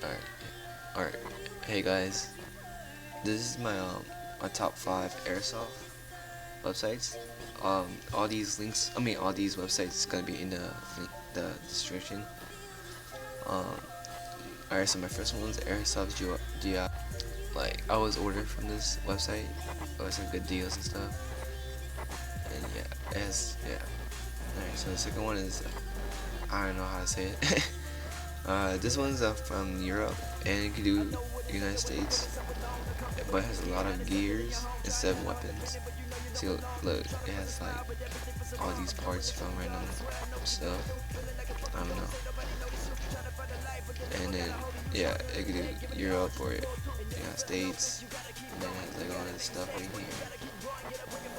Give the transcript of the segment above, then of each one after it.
Alright, alright. Hey guys, this is my top 5 Airsoft websites. All these links, all these websites is gonna be in the description. Um, alright, so my first one was Airsoft GI. Like, I was ordered from this website. It was some good deals and stuff. And yeah, yeah. Alright, so the second one is, I don't know how to say it. This one's from Europe, and it can do United States, but it has a lot of gears instead of weapons. See, look, it has like all these parts from random stuff. I don't know. And then yeah, it can do Europe or United States, and then it has like all this stuff right here.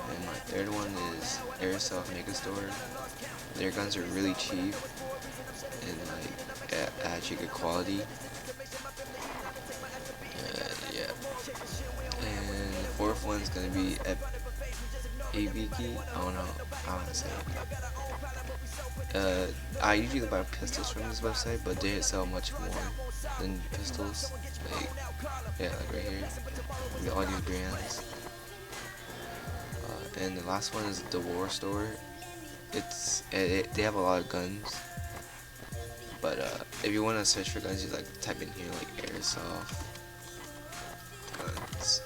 And my third one is Airsoft Megastore. Their guns are really cheap and like actually good quality. Yeah. And the fourth one's gonna be ABK. I don't know how to say it. I usually buy pistols from this website, but they sell much more than pistols. Like, yeah, like right here, with all these brands. And the last one is the War Store. They have a lot of guns. But if you want to search for guns, just like type in here like Airsoft guns,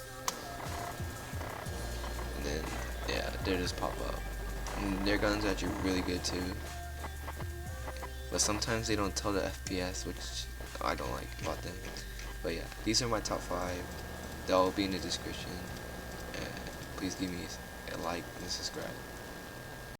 and then yeah, they just pop up. And their guns are actually really good too. But sometimes they don't tell the FPS, which I don't like about them. But yeah, these are my top 5. They'll all be in the description. And please give me a like and subscribe.